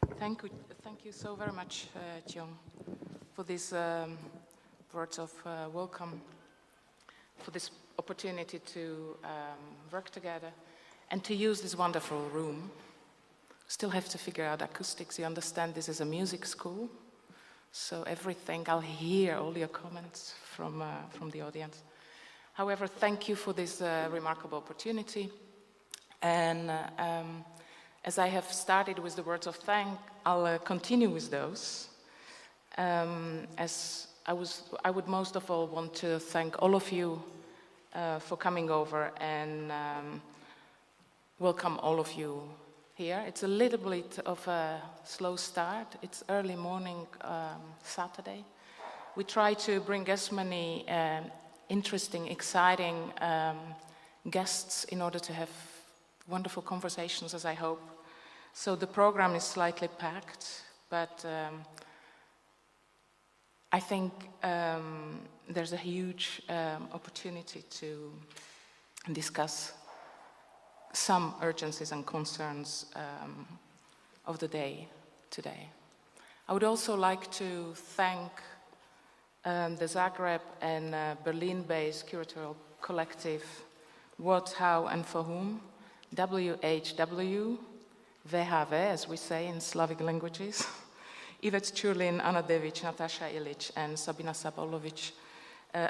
Thank you so very much, Tiong, for these words of welcome, for this opportunity to work together and to use this wonderful room. Still have to figure out acoustics. You understand this is a music school, so everything, I'll hear all your comments from the audience. However, thank you for this remarkable opportunity. And as I have started with the words of thanks, I'll continue with those. As I would most of all want to thank all of you for coming over and welcome all of you here. It's a little bit of a slow start. It's early morning Saturday. We try to bring as many interesting, exciting guests in order to have wonderful conversations, as I hope. So the program is slightly packed, but I think there's a huge opportunity to discuss some urgencies and concerns of the day today. I would also like to thank the Zagreb and Berlin-based curatorial collective What, How and For Whom, WHW, VHV, as we say in Slavic languages, Ivet Churlin, Anna Devic, Natasha Ilic, and Sabina Sabolovic,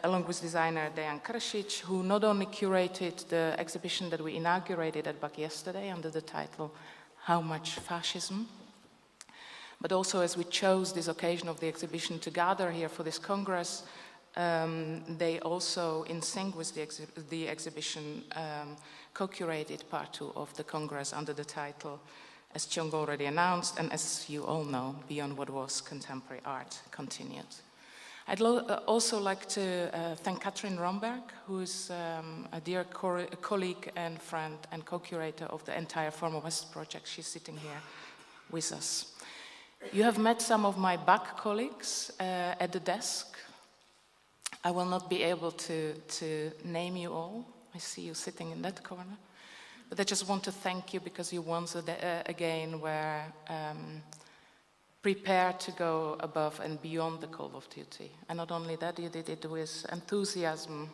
along with designer Dejan Kršić, who not only curated the exhibition that we inaugurated at BAK yesterday under the title How Much Fascism, but also as we chose this occasion of the exhibition to gather here for this Congress, they also, in sync with the exhibition, co-curated part 2 of the Congress under the title, as Tiong already announced, and as you all know, Beyond What Was Contemporary Art Continued. I'd also like to thank Katrin Romberg, who is a dear colleague and friend and co-curator of the entire Former West project. She's sitting here with us. You have met some of my BAK colleagues at the desk. I will not be able to name you all. I see you sitting in that corner. But I just want to thank you because you once again were prepared to go above and beyond the call of duty. And not only that, you did it with enthusiasm,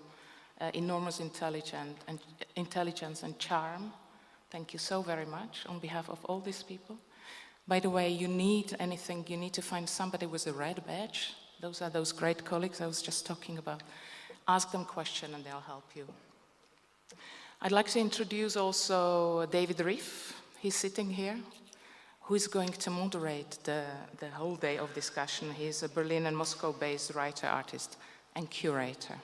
enormous intelligence and charm. Thank you so very much on behalf of all these people. By the way, you need anything, you need to find somebody with a red badge. Those are those great colleagues I was just talking about. Ask them questions and they'll help you. I'd like to introduce also David Riff. He's sitting here, who is going to moderate the whole day of discussion. He's a Berlin and Moscow-based writer, artist, and curator.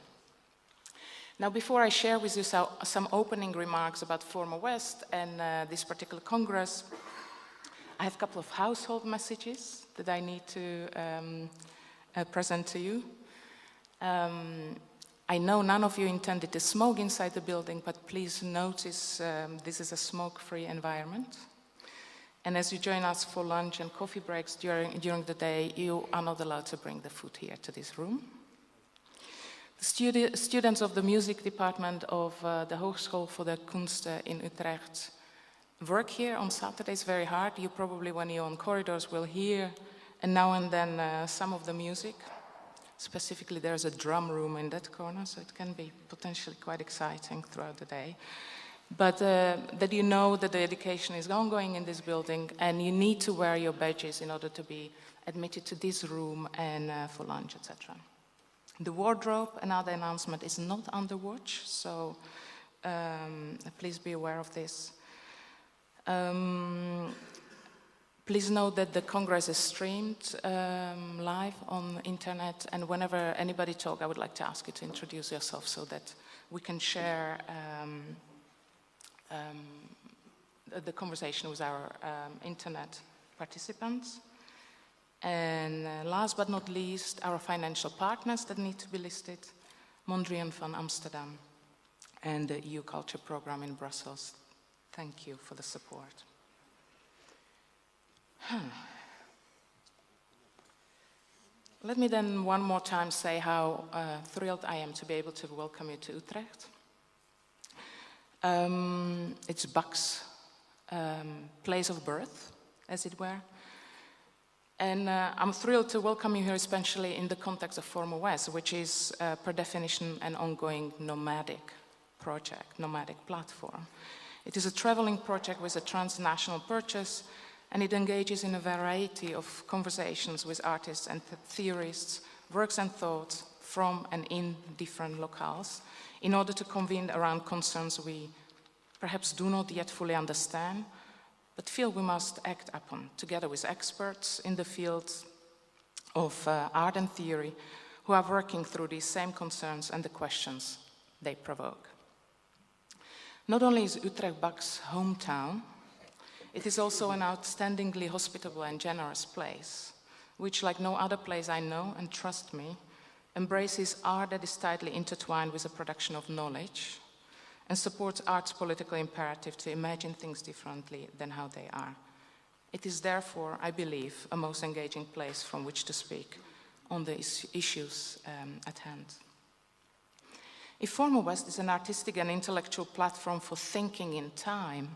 Now, before I share with you some opening remarks about Former West and this particular Congress, I have a couple of household messages that I need to present to you. I know none of you intended to smoke inside the building, but please notice this is a smoke-free environment. And as you join us for lunch and coffee breaks during the day, you are not allowed to bring the food here to this room. The students of the music department of the Hogeschool voor de Kunsten in Utrecht work here on Saturdays very hard. You probably, when you're on corridors, will hear and now and then some of the music. Specifically, there's a drum room in that corner, so it can be potentially quite exciting throughout the day. But that you know that the education is ongoing in this building, and you need to wear your badges in order to be admitted to this room and for lunch, etc. The wardrobe, another announcement, is not under watch, so please be aware of this. Please note that the Congress is streamed live on the internet, and whenever anybody talks, I would like to ask you to introduce yourself so that we can share the conversation with our internet participants. And last but not least, our financial partners that need to be listed, Mondrian van Amsterdam and the EU Culture Program in Brussels. Thank you for the support. Let me then one more time say how thrilled I am to be able to welcome you to Utrecht. It's BAK's place of birth, as it were. And I'm thrilled to welcome you here, especially in the context of Former West, which is, per definition, an ongoing nomadic project, nomadic platform. It is a traveling project with a transnational purchase, and it engages in a variety of conversations with artists and theorists, works and thoughts from and in different locales, in order to convene around concerns we perhaps do not yet fully understand, but feel we must act upon, together with experts in the fields of art and theory who are working through these same concerns and the questions they provoke. Not only is Utrecht Bach's hometown, it is also an outstandingly hospitable and generous place, which, like no other place I know, and trust me, embraces art that is tightly intertwined with the production of knowledge, and supports art's political imperative to imagine things differently than how they are. It is therefore, I believe, a most engaging place from which to speak on the issues at hand. If Former West is an artistic and intellectual platform for thinking in time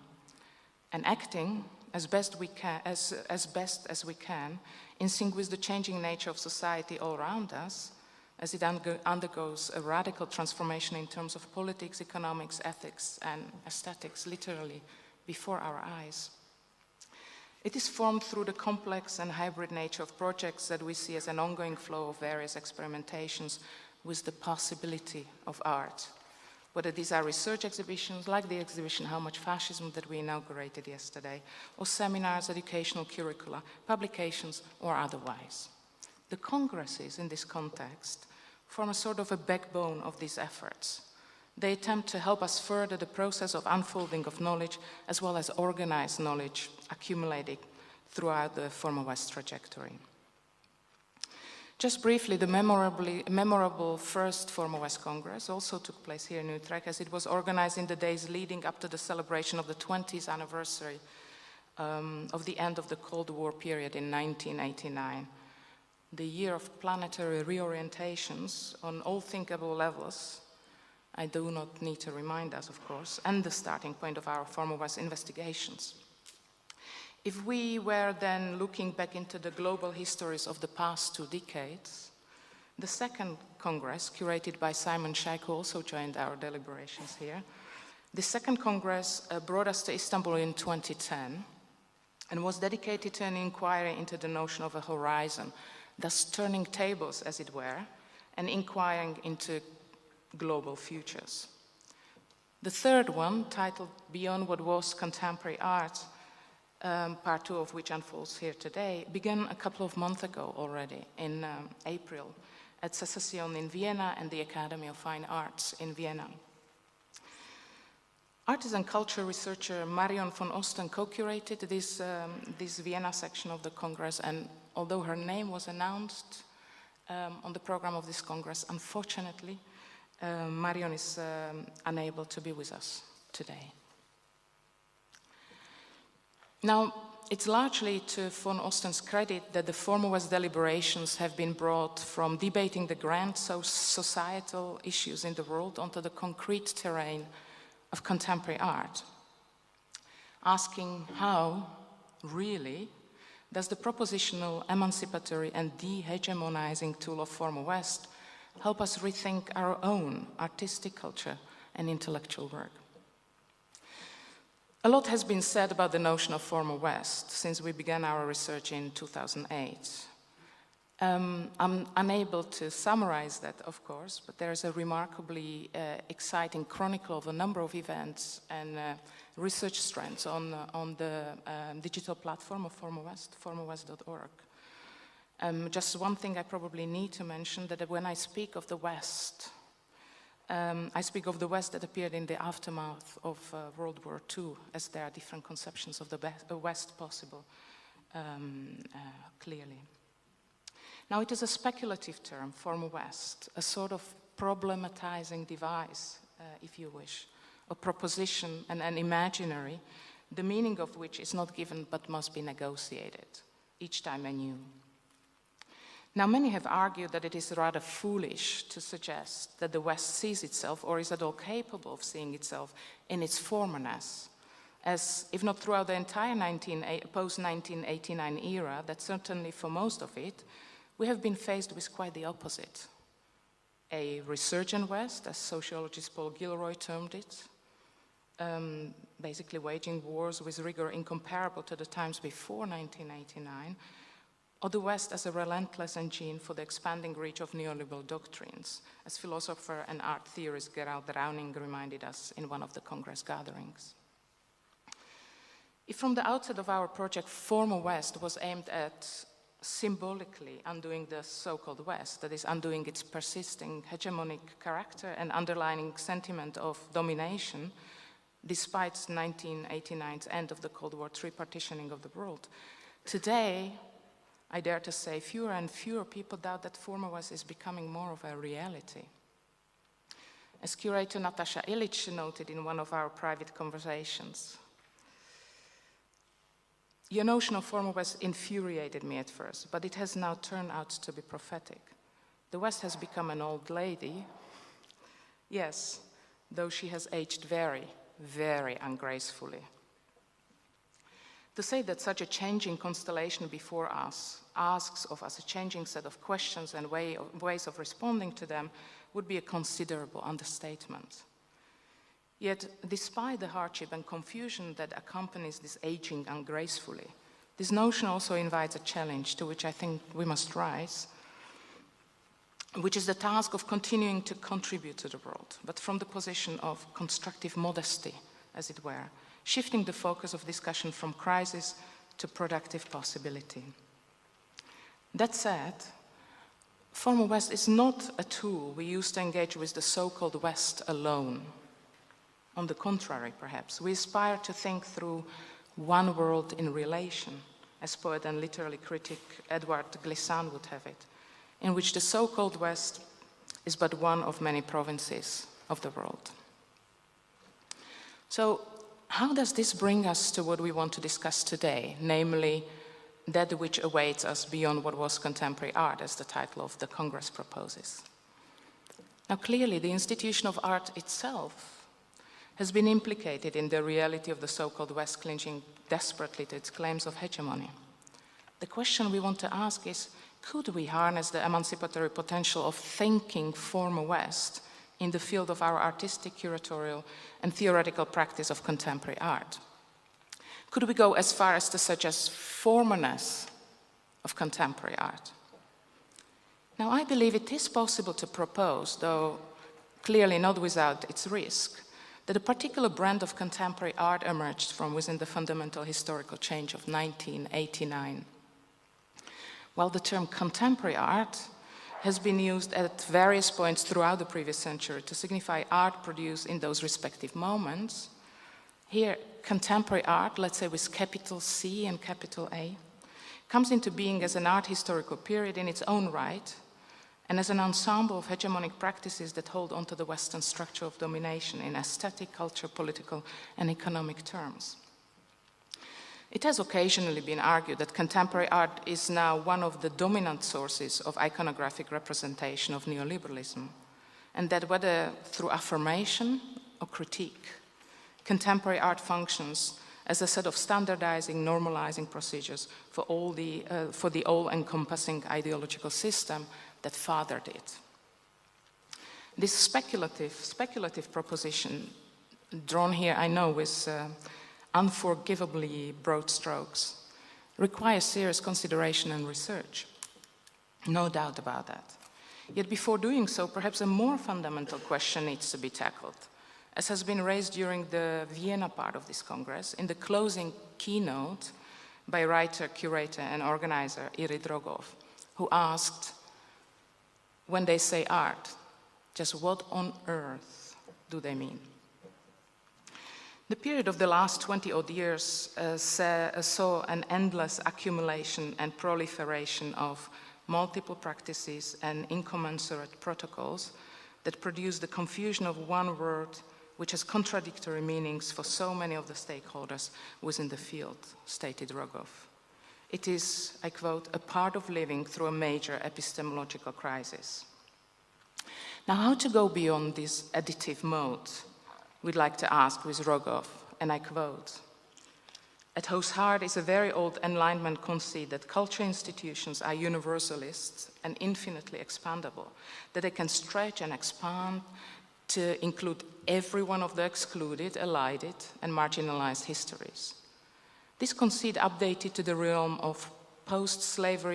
and acting as best as we can, in sync with the changing nature of society all around us, as it undergoes a radical transformation in terms of politics, economics, ethics, and aesthetics, literally before our eyes. It is formed through the complex and hybrid nature of projects that we see as an ongoing flow of various experimentations with the possibility of art. Whether these are research exhibitions, like the exhibition How Much Fascism that we inaugurated yesterday, or seminars, educational curricula, publications, or otherwise. The congresses in this context form a sort of a backbone of these efforts. They attempt to help us further the process of unfolding of knowledge, as well as organized knowledge accumulated throughout the Former West trajectory. Just briefly, the memorable first Former West Congress also took place here in Utrecht, as it was organized in the days leading up to the celebration of the 20th anniversary of the end of the Cold War period in 1989. The year of planetary reorientations on all thinkable levels, I do not need to remind us, of course, and the starting point of our Former West investigations. If we were then looking back into the global histories of the past 2 decades, the second Congress, curated by Simon Scheik, who also joined our deliberations here, the second Congress brought us to Istanbul in 2010 and was dedicated to an inquiry into the notion of a horizon, thus turning tables, as it were, and inquiring into global futures. The third one, titled Beyond What Was Contemporary Art, part 2 of which unfolds here today, began a couple of months ago already, in April, at Secession in Vienna and the Academy of Fine Arts in Vienna. Artist and culture researcher Marion von Osten co-curated this Vienna section of the Congress, and although her name was announced on the program of this Congress, unfortunately, Marion is unable to be with us today. Now, it's largely to von Osten's credit that the Former West deliberations have been brought from debating the grand societal issues in the world onto the concrete terrain of contemporary art, asking how, really, does the propositional, emancipatory, and dehegemonizing tool of Former West help us rethink our own artistic culture and intellectual work? A lot has been said about the notion of Former West since we began our research in 2008. I'm unable to summarize that, of course, but there's a remarkably exciting chronicle of a number of events and research strands on the digital platform of Former West, formerwest.org. Just one thing I probably need to mention, that when I speak of the West, I speak of the West that appeared in the aftermath of World War II, as there are different conceptions of the West possible, clearly. Now, it is a speculative term, Former West, a sort of problematizing device, if you wish, a proposition and an imaginary, the meaning of which is not given but must be negotiated, each time anew. Now, many have argued that it is rather foolish to suggest that the West sees itself, or is at all capable of seeing itself, in its formerness, as, if not throughout the entire post-1989 era, that certainly for most of it, we have been faced with quite the opposite. A resurgent West, as sociologist Paul Gilroy termed it, basically waging wars with rigor incomparable to the times before 1989, or the West as a relentless engine for the expanding reach of neoliberal doctrines, as philosopher and art theorist Gerald Rauning reminded us in one of the Congress gatherings. If from the outset of our project, Former West was aimed at symbolically undoing the so-called West, that is, undoing its persisting hegemonic character and underlining sentiment of domination, despite 1989's end of the Cold War tripartitioning of the world, today, I dare to say, fewer and fewer people doubt that Former West is becoming more of a reality. As curator Natasha Illich noted in one of our private conversations, your notion of Former West infuriated me at first, but it has now turned out to be prophetic. The West has become an old lady, yes, though she has aged very, very ungracefully. To say that such a changing constellation before us asks of us a changing set of questions and ways of responding to them would be a considerable understatement. Yet, despite the hardship and confusion that accompanies this aging ungracefully, this notion also invites a challenge to which I think we must rise, which is the task of continuing to contribute to the world, but from the position of constructive modesty, as it were, shifting the focus of discussion from crisis to productive possibility. That said, Former West is not a tool we use to engage with the so-called West alone. On the contrary, perhaps, we aspire to think through one world in relation, as poet and literary critic Edward Glissant would have it, in which the so-called West is but one of many provinces of the world. So, how does this bring us to what we want to discuss today, namely that which awaits us beyond what was contemporary art, as the title of the Congress proposes? Now, clearly, the institution of art itself has been implicated in the reality of the so-called West clinging desperately to its claims of hegemony. The question we want to ask is, could we harness the emancipatory potential of thinking Former West in the field of our artistic, curatorial, and theoretical practice of contemporary art? Could we go as far as to suggest formerness of contemporary art? Now, I believe it is possible to propose, though clearly not without its risk, that a particular brand of contemporary art emerged from within the fundamental historical change of 1989. While the term contemporary art has been used at various points throughout the previous century to signify art produced in those respective moments, here contemporary art, let's say with capital C and capital A, comes into being as an art historical period in its own right, and as an ensemble of hegemonic practices that hold onto the Western structure of domination in aesthetic, culture, political, and economic terms. It has occasionally been argued that contemporary art is now one of the dominant sources of iconographic representation of neoliberalism, and that whether through affirmation or critique, contemporary art functions as a set of standardizing, normalizing procedures for the all-encompassing ideological system that fathered it. This speculative proposition, drawn here, I know, with unforgivably broad strokes, requires serious consideration and research. No doubt about that. Yet before doing so, perhaps a more fundamental question needs to be tackled, as has been raised during the Vienna part of this Congress, in the closing keynote by writer, curator, and organizer Irit Rogov, who asked, when they say art, just what on earth do they mean? The period of the last 20-odd years saw an endless accumulation and proliferation of multiple practices and incommensurate protocols that produce the confusion of one word which has contradictory meanings for so many of the stakeholders within the field, stated Rogov. It is, I quote, a part of living through a major epistemological crisis. Now, how to go beyond this additive mode, we'd like to ask with Rogov, and I quote, At whose heart is a very old Enlightenment conceit that culture institutions are universalists and infinitely expandable, that they can stretch and expand to include every one of the excluded, elided, and marginalized histories. This conceit updated to the realm of post-slavery